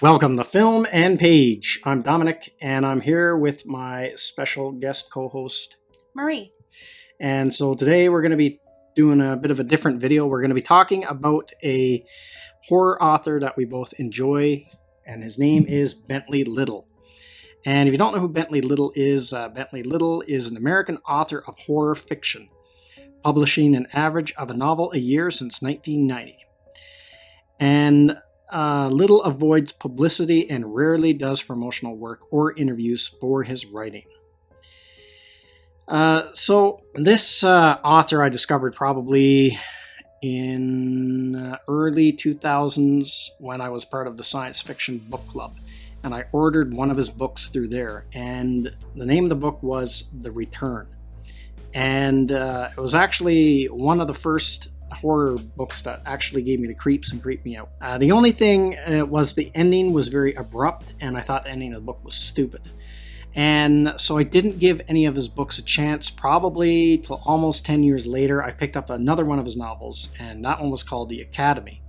Welcome to Film and Page. I'm Dominic, and I'm here with my special guest co-host, Marie. And so today we're going to be doing a bit of a different video. We're going to be talking about a horror author that we both enjoy, and his name is Bentley Little. And if you don't know who Bentley Little is an American author of horror fiction, publishing an average of a novel a year since 1990. And Little avoids publicity and rarely does promotional work or interviews for his writing. So this author I discovered probably in early 2000s when I was part of the science fiction book club. And I ordered one of his books through there. And the name of the book was The Return. And it was actually one of the first horror books that actually gave me the creeps and creeped me out. The only thing was the ending was very abrupt, and I thought the ending of the book was stupid. And so I didn't give any of his books a chance. Probably till almost 10 years later, I picked up another one of his novels, and that one was called The Academy,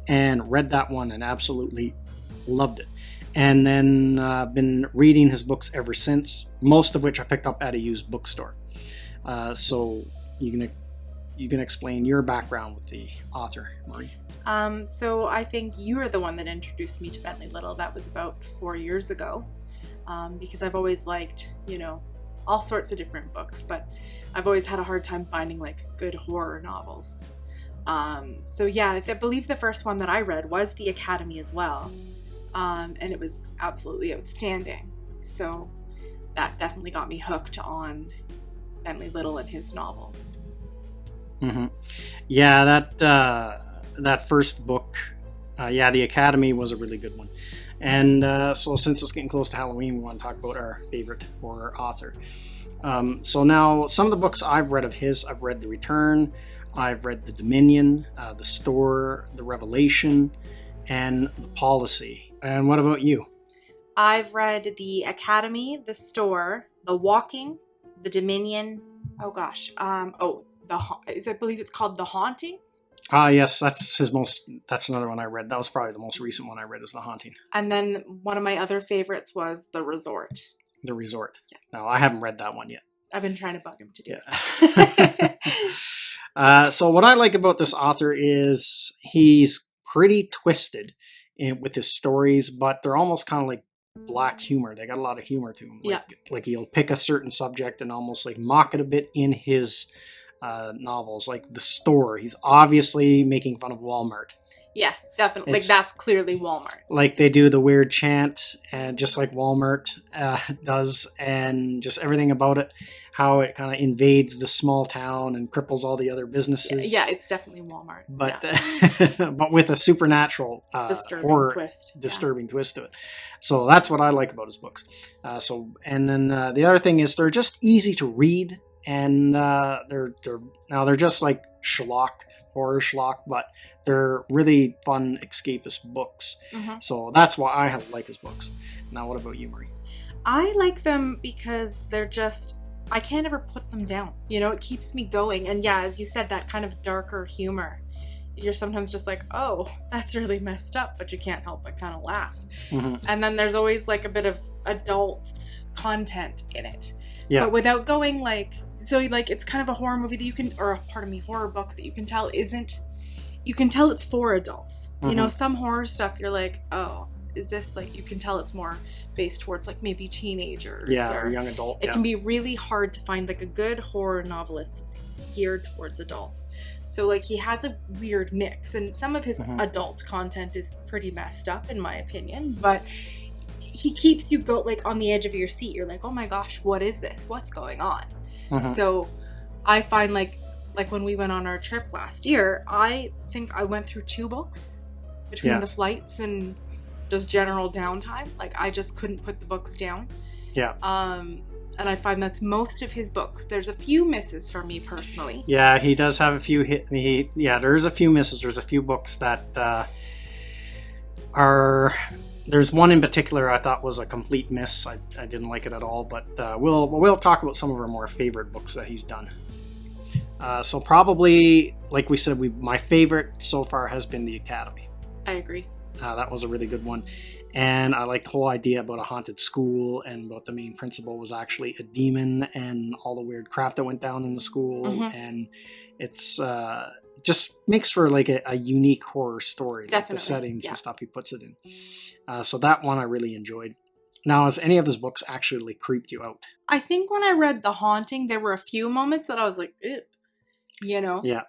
and read that one and absolutely loved it. And then been reading his books ever since, most of which I picked up at a used bookstore. So you can explain your background with the author, Marie. So I think you were the one that introduced me to Bentley Little. That was about 4 years ago. Because I've always liked, all sorts of different books, but I've always had a hard time finding good horror novels. So yeah, I believe the first one that I read was The Academy as well. And it was absolutely outstanding. So that definitely got me hooked on Bentley Little and his novels. Mm-hmm. Yeah, that first book, The Academy was a really good one. And so since it's getting close to Halloween, we want to talk about our favorite horror author. So now, some of the books I've read of his, I've read The Return, I've read The Dominion, The Store, The Revelation, and The Policy. And what about you? I've read The Academy, The Store, The Walking, The Dominion, I believe it's called The Haunting. Yes, that's another one I read. That was probably the most recent one I read, is The Haunting. And then one of my other favorites was The Resort. The Resort. Yeah. No, I haven't read that one yet. I've been trying to bug him to do it. So what I like about this author is he's pretty twisted with his stories, but they're almost kind of like black humor. They got a lot of humor to them. Like he'll pick a certain subject and almost mock it a bit in his novels, like The Store. He's obviously making fun of Walmart. Yeah, definitely. That's clearly Walmart. They do the weird chant, and just like Walmart does, and just everything about it, how it kind of invades the small town and cripples all the other businesses. Yeah, it's definitely Walmart. But but with a supernatural disturbing twist to it. So that's what I like about his books. And then the other thing is they're just easy to read. And they're just like horror schlock, but they're really fun escapist books. Mm-hmm. So that's why I like his books. Now, what about you, Marie? I like them because they're just, I can't ever put them down. It keeps me going. And yeah, as you said, that kind of darker humor. You're sometimes just like, oh, that's really messed up, but you can't help but kind of laugh. Mm-hmm. And then there's always a bit of adult content in it. Yeah. But without going it's kind of a horror movie that horror book that you can tell it's for adults. Mm-hmm. Some horror stuff you're like, oh, is this you can tell it's more based towards maybe teenagers. Yeah, or young adult. It can be really hard to find a good horror novelist that's geared towards adults. So he has a weird mix, and some of his mm-hmm. adult content is pretty messed up in my opinion, but he keeps you on the edge of your seat. You're like, oh my gosh, what is this? What's going on? Mm-hmm. So I find like when we went on our trip last year, I think I went through 2 books between the flights and just general downtime. I just couldn't put the books down. Yeah. And I find that's most of his books. There's a few misses for me personally. Yeah, he does have a few there's a few misses. There's a few books that are... There's one in particular I thought was a complete miss. I didn't like it at all, but we'll talk about some of our more favorite books that he's done. So probably, like we said, my favorite so far has been The Academy. I agree. That was a really good one. And I like the whole idea about a haunted school and about the main principal was actually a demon and all the weird crap that went down in the school. Mhm. And it's just makes for like a unique horror story. Like Definitely, the settings yeah. and stuff he puts it in. So that one I really enjoyed. Now, has any of his books actually creeped you out? I think when I read The Haunting, there were a few moments that I was like, ew, you know? Yeah.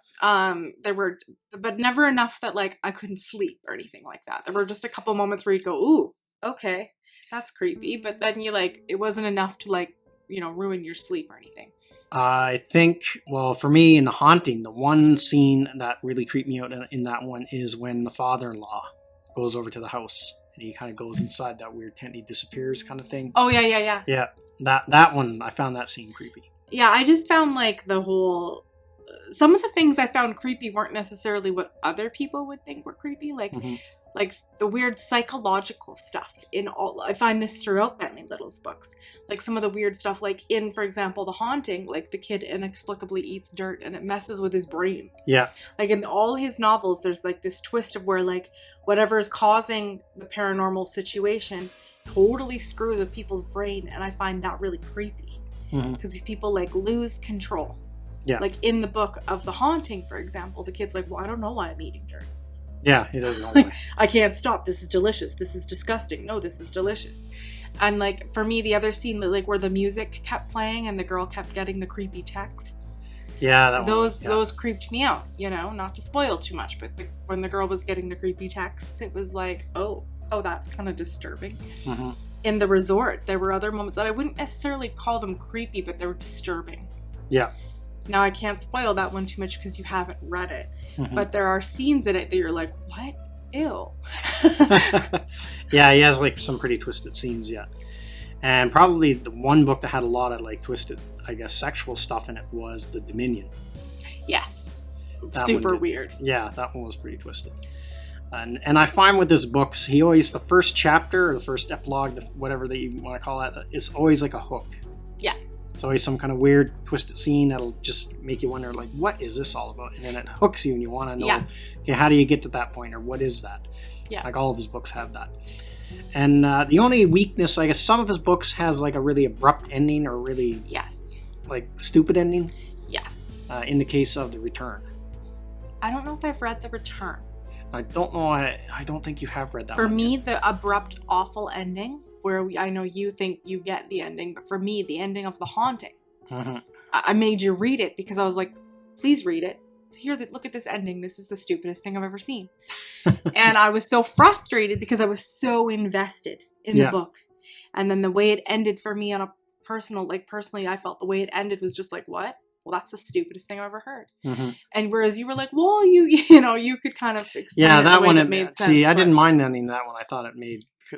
There were, but never enough that like I couldn't sleep or anything like that. There were just a couple moments where you'd go, ooh, okay, that's creepy. But then you like, it wasn't enough to like, you know, ruin your sleep or anything. I think, well, for me in The Haunting, the one scene that really creeped me out in that one is when the father-in-law goes over to the house and he kind of goes inside that weird tent, he disappears kind of thing. Oh, yeah. Yeah, that one, I found that scene creepy. Yeah, I just found like the whole, some of the things I found creepy weren't necessarily what other people would think were creepy. Like, like the weird psychological stuff in all, I find this throughout Bentley Little's books. Like some of the weird stuff, like in, for example, The Haunting, like the kid inexplicably eats dirt and it messes with his brain. Yeah. Like in all his novels, there's like this twist of where like whatever is causing the paranormal situation totally screws with people's brain. And I find that really creepy because these people like lose control. Yeah. Like in the book of The Haunting, for example, the kid's like, well, I don't know why I'm eating dirt. Yeah, he doesn't know why. I can't stop. This is delicious. This is disgusting. No, this is delicious. And like for me, the other scene that like where the music kept playing and the girl kept getting the creepy texts. Yeah, that those creeped me out. You know, not to spoil too much, but when the girl was getting the creepy texts, it was like, oh, that's kind of disturbing. In the resort, there were other moments that I wouldn't necessarily call them creepy, but they were disturbing. Yeah. Now I can't spoil that one too much because you haven't read it. But there are scenes in it that you're like, what? Ew. Yeah, he has like some pretty twisted scenes, yeah. And probably the one book that had a lot of like twisted, I guess, sexual stuff in it was The Dominion. Yes. That Super weird. Yeah, that one was pretty twisted. And I find with his books, he always, the first chapter or the first epilogue, whatever that you want to call it, it's always like a hook. Yeah. It's always some kind of weird twisted scene that'll just make you wonder, like, what is this all about? And then it hooks you and you want to know, okay, how do you get to that point or what is that? Yeah. Like all of his books have that. And the only weakness, I guess, some of his books has like a really abrupt ending or really like stupid ending. Yes. In the case of The Return. I don't know if I've read The Return. I don't know. I don't think you have read that one. For me, yet. the abrupt, awful ending, where I know you think you get the ending, but for me, the ending of The Haunting, I made you read it because I was like, please read it. Here, look at this ending. This is the stupidest thing I've ever seen. And I was so frustrated because I was so invested in the book. And then the way it ended for me on a personal, like personally, I felt the way it ended was just like, what? Well, that's the stupidest thing I've ever heard. And whereas you were like, well, you know, you could kind of explain that one, it made sense. See, I didn't mind ending that one. I thought it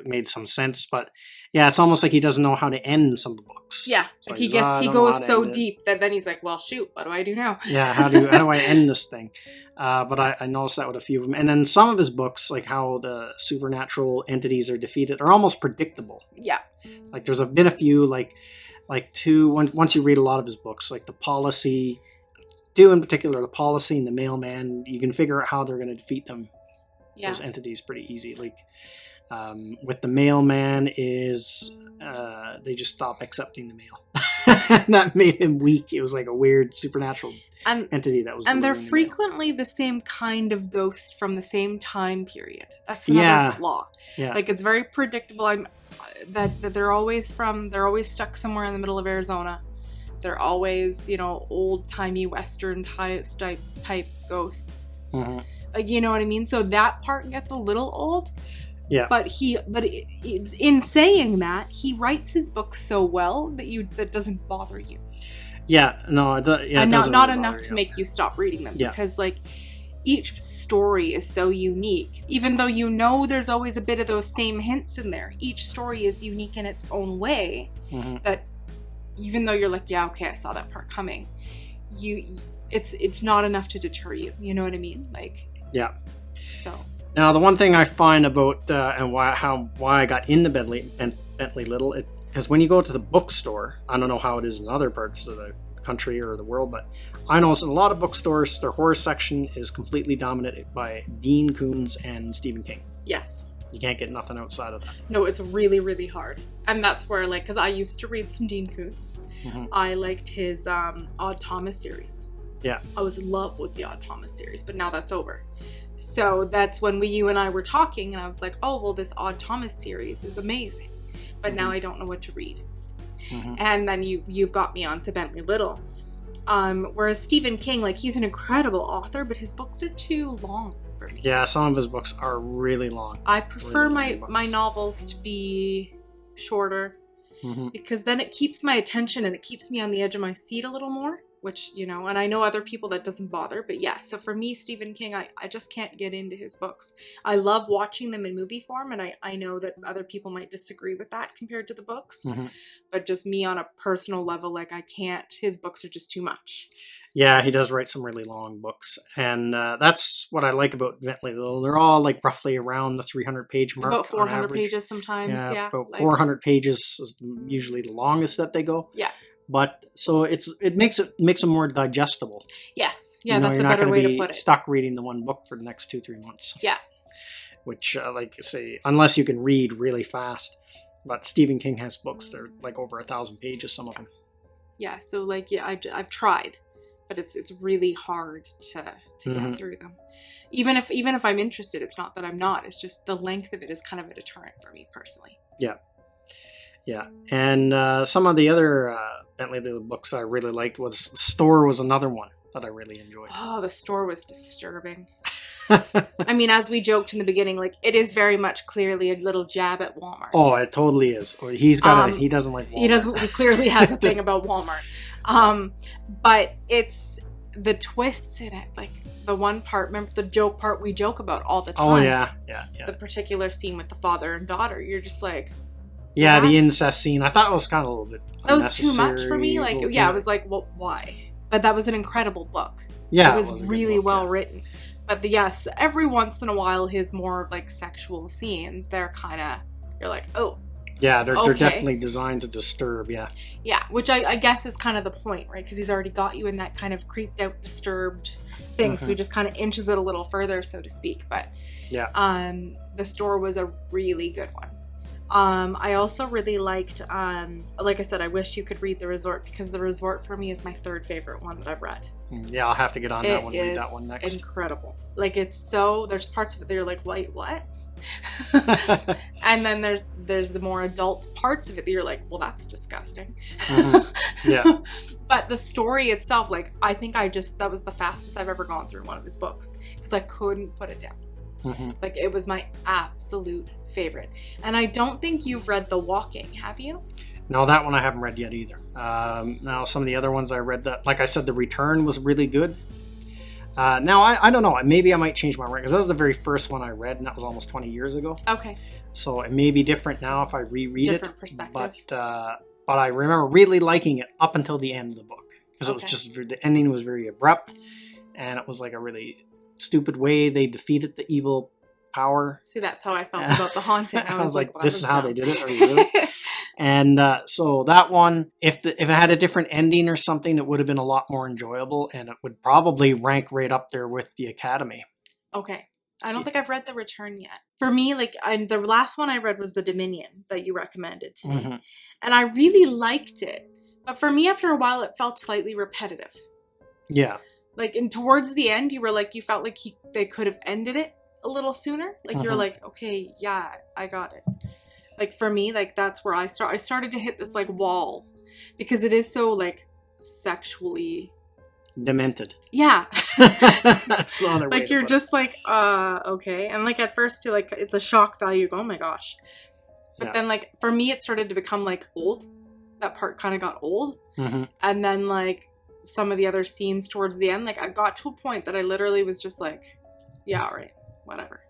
made some sense, but yeah, it's almost like he doesn't know how to end some of the books. Yeah, so like he goes so deep that then he's like, well, shoot, what do I do now? Yeah, how do I end this thing? But I noticed that with a few of them, and then some of his books, like how the supernatural entities are defeated, are almost predictable. Yeah, like there's been a few like once you read a lot of his books, like the Policy, two in particular, the Policy and the Mailman, you can figure out how they're going to defeat them. Yeah. Those entities pretty easy. Like with the Mailman is they just stop accepting the mail. That made him weak. It was like a weird supernatural entity that was. And they're frequently the same kind of ghost from the same time period. That's another flaw. Yeah. Like it's very predictable. That they're always stuck somewhere in the middle of Arizona. They're always, you know, old-timey Western type ghosts. Like, you know what I mean? So that part gets a little old. Yeah. But in saying that, he writes his books so well that doesn't bother you. Yeah. No. And not enough to make you stop reading them because like. Each story is so unique. Even though you know there's always a bit of those same hints in there, each story is unique in its own way. That even though you're like, yeah, okay, I saw that part coming, it's not enough to deter you. You know what I mean? Like, yeah. So now the one thing I find about and why I got into Bentley Little, because when you go to the bookstore, I don't know how it is in other parts of the country or the world, but I know in a lot of bookstores, their horror section is completely dominated by Dean Koontz and Stephen King. Yes. You can't get nothing outside of that. No, it's really, really hard. And that's where, like, because I used to read some Dean Koontz. I liked his Odd Thomas series. Yeah. I was in love with the Odd Thomas series, but now that's over. So that's when you and I were talking, and I was like, oh, well, this Odd Thomas series is amazing. But now I don't know what to read. And then you've got me onto Bentley Little. Whereas Stephen King, like, he's an incredible author, but his books are too long for me. Yeah, some of his books are really long. I prefer my novels to be shorter, because then it keeps my attention and it keeps me on the edge of my seat a little more, which, you know, and I know other people that doesn't bother, but yeah, so for me, Stephen King, I just can't get into his books. I love watching them in movie form, and I know that other people might disagree with that compared to the books, but just me on a personal level, like, I can't, his books are just too much. Yeah, he does write some really long books, and that's what I like about Bentley Little. They're all like roughly around the 300-page mark. About 400 pages sometimes, yeah. About like, 400 pages is usually the longest that they go. Yeah. But so it makes them more digestible. Yes, yeah, that's a better way to put it. You're not stuck reading the one book for the next 2-3 months. Yeah. Which, like you say, unless you can read really fast. But Stephen King has books that are like over 1,000 pages, some of them. Yeah, so like, yeah, I've tried, but it's really hard to get through them. Even if I'm interested, it's not that I'm not. It's just the length of it is kind of a deterrent for me personally. Yeah. Yeah, and some of the other Bentley Little books I really liked was The Store was another one that I really enjoyed. Oh, The Store was disturbing. I mean, as we joked in the beginning, like, it is very much clearly a little jab at Walmart. Oh, it totally is. He doesn't like Walmart. He clearly has a thing about Walmart. But it's the twists in it, like the one part, remember the joke part we joke about all the time? Oh, yeah. The particular scene with the father and daughter, you're just like... Yeah, the incest scene. I thought it was kind of a little bit that was too much for me. Like, yeah, I was like, well, why? But that was an incredible book. Yeah, it was really well written. But yes, every once in a while, his more like sexual scenes, they're kind of, you're like, oh. Yeah, they're definitely designed to disturb. Yeah. Yeah, which I guess is kind of the point, right? Because he's already got you in that kind of creeped out, disturbed thing, so he just kind of inches it a little further, so to speak. But yeah, The Store was a really good one. I also really liked, like I said, I wish you could read The Resort, because The Resort for me is my third favorite one that I've read. Yeah, I'll have to get on that one, read that one next. Incredible. Like, it's so, there's parts of it that you're like, wait, what? And then there's the more adult parts of it that you're like, well, that's disgusting. Yeah. But the story itself, like, I think that was the fastest I've ever gone through one of his books, because I couldn't put it down. Like, it was my absolute favorite. And I don't think you've read The Walking, have you? No, that one I haven't read yet either. Now, some of the other ones I read, that, like I said, The Return was really good. Now, I don't know. Maybe I might change my mind, because that was the very first one I read, and that was almost 20 years ago. Okay. So it may be different now if I reread different perspective. But I remember really liking it up until the end of the book, because it was just, the ending was very abrupt, and it was like a really stupid way they defeated the evil power. See, that's how I felt about The Haunting. I was like, well, this is how they did it? Are you really? And so that one, if it had a different ending or something, it would have been a lot more enjoyable, and it would probably rank right up there with The Academy. Okay. I don't think I've read The Return yet. For me, like, the last one I read was The Dominion that you recommended to me. And I really liked it. But for me, after a while, it felt slightly repetitive. Yeah. Like, and towards the end, you felt like they could have ended it a little sooner. Like, you're like, okay, yeah, I got it. Like, for me, like, that's where I started to hit this, like, wall. Because it is so, like, sexually... demented. Yeah. That's not a way like, you're just it. Like, okay. And, like, at first, you're like, it's a shock value. Oh, my gosh. But then, like, for me, it started to become, like, old. That part kind of got old. And then, like, some of the other scenes towards the end, like, I got to a point that I literally was just like, yeah, all right, whatever.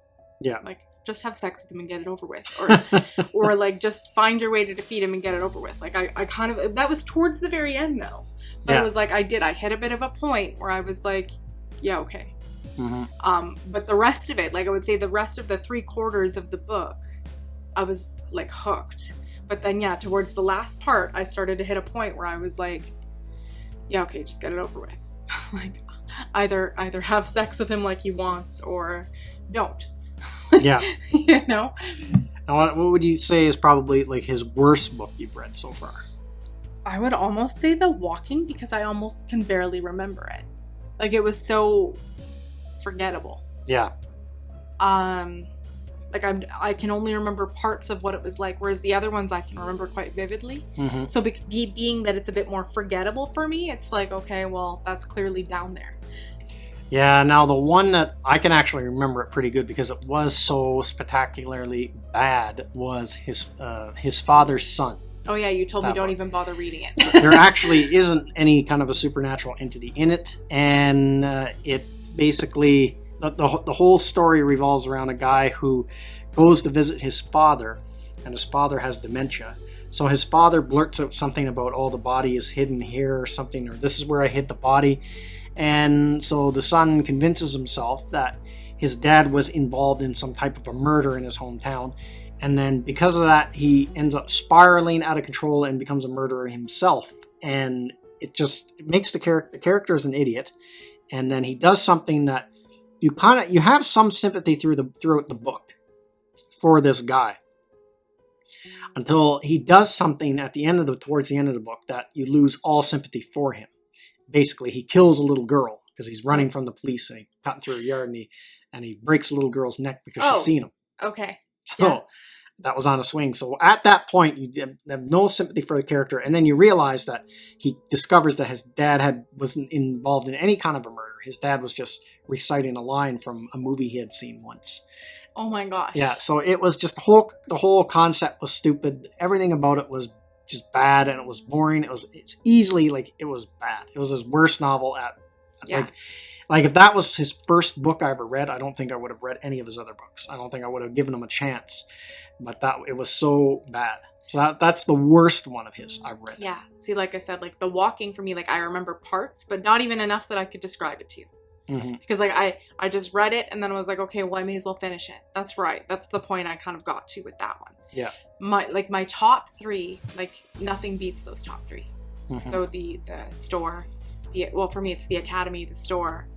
Yeah. Like, just have sex with him and get it over with. Or like, just find your way to defeat him and get it over with. Like, I kind of, that was towards the very end, though. But it was like, I hit a bit of a point where I was like, yeah, okay. But the rest of it, like, I would say the rest of the 3/4 of the book, I was, like, hooked. But then, yeah, towards the last part, I started to hit a point where I was like, yeah, okay, just get it over with. Like, either have sex with him like he wants, or don't. Yeah. You know? Now, what would you say is probably like his worst book you've read so far? I would almost say The Walking, because I almost can barely remember it. Like, it was so forgettable. Yeah. Like, I can only remember parts of what it was like, whereas the other ones I can remember quite vividly. Mm-hmm. So being that it's a bit more forgettable for me, it's like, okay, well, that's clearly down there. Yeah, now the one that I can actually remember it pretty good because it was so spectacularly bad was his father's son. Oh yeah, you told me don't book. Even bother reading it. There actually isn't any kind of a supernatural entity in it, and it basically the whole story revolves around a guy who goes to visit his father, and his father has dementia. So his father blurts out something about, oh, the body is hidden here or something, or this is where I hid the body. And so the son convinces himself that his dad was involved in some type of a murder in his hometown. And then because of that, he ends up spiraling out of control and becomes a murderer himself. And it makes the character is an idiot. And then he does something that you have some sympathy throughout the book for this guy. Until he does something towards the end of the book that you lose all sympathy for him. Basically, he kills a little girl because he's running from the police and he's cutting through a yard and he breaks a little girl's neck because she's seen him. Okay. So that was on a swing. So at that point, you have no sympathy for the character, and then you realize that he discovers that his dad wasn't involved in any kind of a murder. His dad was just reciting a line from a movie he had seen once. Oh my gosh. Yeah. So it was just the whole concept was stupid. Everything about it was just bad, and it was boring. It's easily it was bad. It was his worst novel like if that was his first book I ever read, I don't think I would have read any of his other books. I don't think I would have given him a chance. But it was so bad. So that's the worst one of his I've read. Yeah. See, like I said, like The Walking for me, like I remember parts, but not even enough that I could describe it to you. Mm-hmm. Because like I just read it and then I was like, okay, well I may as well finish it. That's right. That's the point I kind of got to with that one. Yeah. My top three, like nothing beats those top three. Mm-hmm. So the store, for me it's the academy, the store,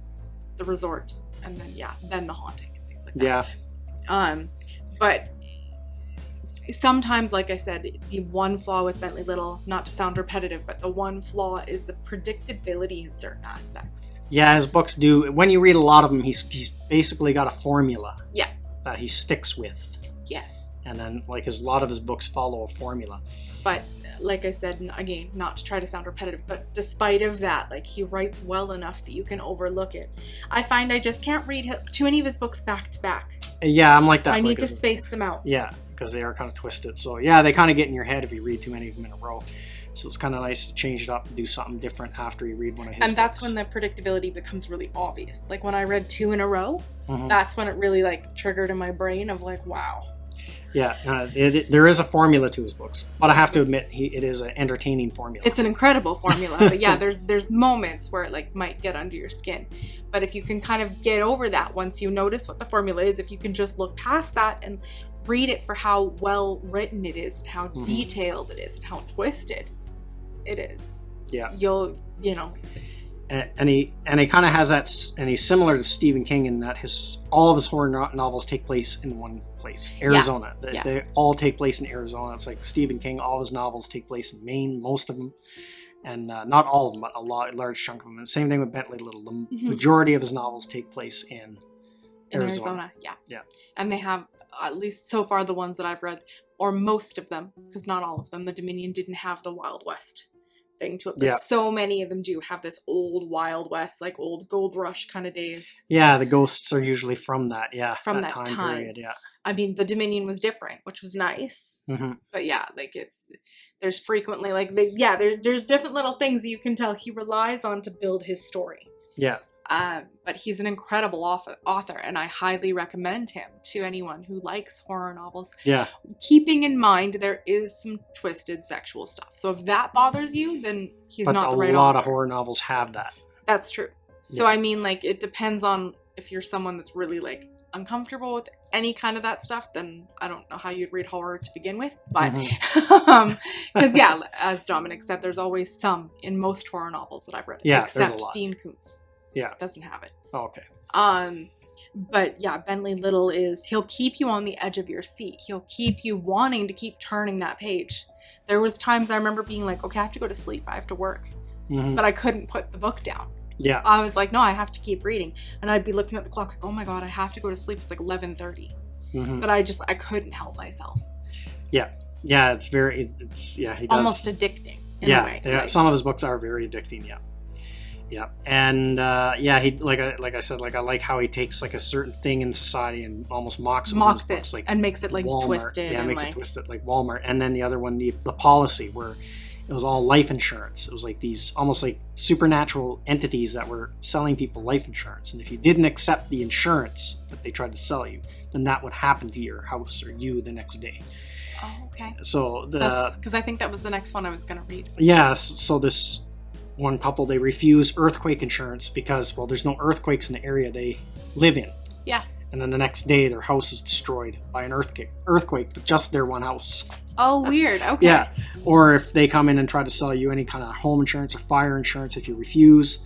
the resort, and then the haunting and things like that. Yeah. But sometimes, like I said, the one flaw with Bentley Little, not to sound repetitive, but the one flaw is the predictability in certain aspects. Yeah, his books do. When you read a lot of them, he's basically got a formula. Yeah. That he sticks with. Yes. And then, a lot of his books follow a formula. But, like I said, again, not to try to sound repetitive, but despite of that, he writes well enough that you can overlook it. I find I just can't read too many of his books back to back. Yeah, I'm like that. I need to space them out. Yeah, because they are kind of twisted. So, yeah, they kind of get in your head if you read too many of them in a row. So it's kind of nice to change it up and do something different after you read one of his books. And that's when the predictability becomes really obvious. Like when I read 2 in a row, mm-hmm. that's when it really triggered in my brain of wow. Yeah, there is a formula to his books, but I have to admit it is an entertaining formula. It's an incredible formula, but yeah, there's moments where it might get under your skin. But if you can kind of get over that once you notice what the formula is, if you can just look past that and read it for how well written it is, and how mm-hmm. detailed it is, and how twisted it is. Yeah. You'll. And he kind of has that, and he's similar to Stephen King in that all of his horror novels take place in one place, Arizona. Yeah. They all take place in Arizona. It's like Stephen King, all of his novels take place in Maine, most of them, and not all of them, but a large chunk of them. And same thing with Bentley Little. The mm-hmm. majority of his novels take place in Arizona. Yeah. And they have, at least so far, the ones that I've read, or most of them, because not all of them, the Dominion didn't have the Wild West thing to it, but so many of them do have this old Wild West, old gold rush kind of days. Yeah, the ghosts are usually from that. Yeah, from that time period. Yeah, I mean, the Dominion was different, which was nice. Mm-hmm. But yeah, there's frequently there's different little things that you can tell he relies on to build his story. Yeah. But he's an incredible author, and I highly recommend him to anyone who likes horror novels. Yeah. Keeping in mind there is some twisted sexual stuff. So if that bothers you, then he's not the right author. But a lot of horror novels have that. That's true. So I mean, it depends on if you're someone that's really uncomfortable with any kind of that stuff, then I don't know how you'd read horror to begin with. But because as Dominic said, there's always some in most horror novels that I've read. Yeah, except there's a lot. Dean Koontz. Yeah. Doesn't have it. Oh, okay. But yeah, Bentley Little he'll keep you on the edge of your seat. He'll keep you wanting to keep turning that page. There was times I remember being like, okay, I have to go to sleep. I have to work. But I couldn't put the book down. Yeah. I was like, no, I have to keep reading. And I'd be looking at the clock like, oh my God, I have to go to sleep. It's like 11:30. But I couldn't help myself. Yeah. Yeah, he does. Almost addicting in a way. Yeah, some of his books are very addicting, yeah. Yeah. And he like I said, like I like how he takes like a certain thing in society and almost mocks it, books, like, and makes it like Walmart. twisted. Yeah, and makes like... it twisted like Walmart. And then the other one, the policy, where it was all life insurance. It was like these almost like supernatural entities that were selling people life insurance. And if you didn't accept the insurance that they tried to sell you, then that would happen to your house or you the next day. Oh, okay. So because I think that was the next one I was going to read. Yeah, so this one couple, they refuse earthquake insurance because, well, there's no earthquakes in the area they live in. Yeah. And then the next day, their house is destroyed by an earthquake, but just their one house. Oh, weird. Okay. Yeah. Or if they come in and try to sell you any kind of home insurance or fire insurance, if you refuse,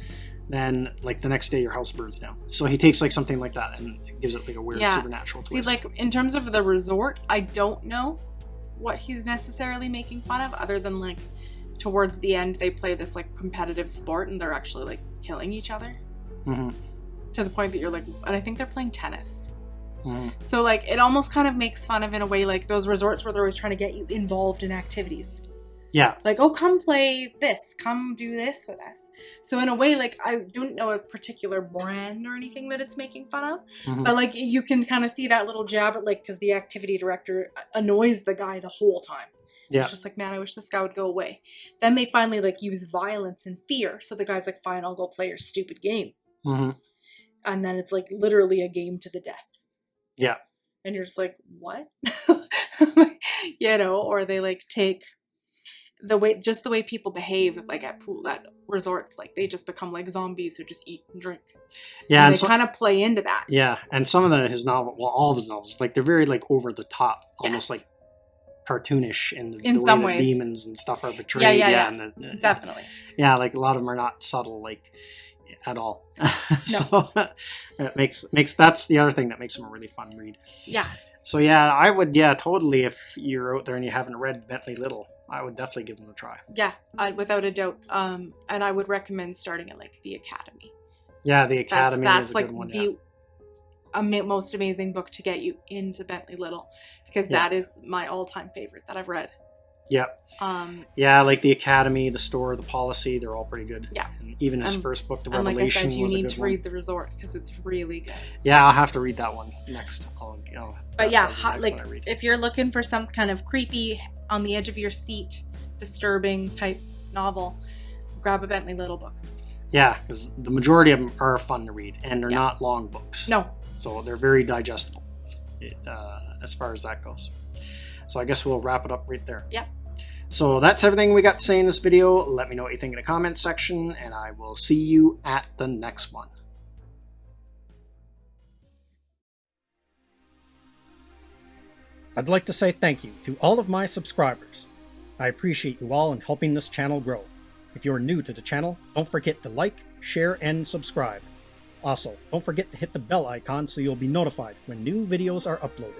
then like the next day your house burns down. So he takes like something like that and gives it like a weird supernatural twist. See, like in terms of the resort, I don't know what he's necessarily making fun of, other than like towards the end they play this like competitive sport and they're actually like killing each other. To the point that you're like, and I think they're playing tennis. So like it almost kind of makes fun of, in a way, like those resorts where they're always trying to get you involved in activities. Yeah. Like, oh, come play this, come do this with us. So in a way, like, I don't know a particular brand or anything that it's making fun of, but like you can kind of see that little jab at, like, because the activity director annoys the guy the whole time. Yeah. It's just like, man, I wish this guy would go away. Then they finally like use violence and fear. So the guy's like, fine, I'll go play your stupid game. And then it's like literally a game to the death. Yeah. And you're just like, what? You know, or they like take the way people behave, like at resorts, like they just become like zombies who just eat and drink. Yeah. And they kind of play into that. Yeah. And some of his novels, well, all of his novels, like they're very like over the top, almost like cartoonish in the some way ways. The demons and stuff are portrayed. Yeah. And definitely. Yeah. Like a lot of them are not subtle, like at all. So it makes that's the other thing that makes them a really fun read. Yeah. So yeah, I would totally, if you're out there and you haven't read Bentley Little, I would definitely give them a try. Yeah, without a doubt. And I would recommend starting at like the Academy. Yeah, the Academy is a like good one. The most amazing book to get you into Bentley Little, because that is my all-time favorite that I've read. Yeah. Yeah, like the Academy, the Store, the Policy, they're all pretty good. Yeah. And even his first book, The Revelation, was a good one. And like I said, you need to read The Resort, because it's really good. Yeah, I'll have to read that one next. But yeah, like if you're looking for some kind of creepy, on the edge of your seat, disturbing type novel, grab a Bentley Little book. Yeah, because the majority of them are fun to read, and they're not long books. No. So they're very digestible, as far as that goes. So I guess we'll wrap it up right there. Yeah. So that's everything we got to say in this video. Let me know what you think in the comments section, and I will see you at the next one. I'd like to say thank you to all of my subscribers. I appreciate you all in helping this channel grow. If you're new to the channel, don't forget to like, share, and subscribe. Also, don't forget to hit the bell icon so you'll be notified when new videos are uploaded.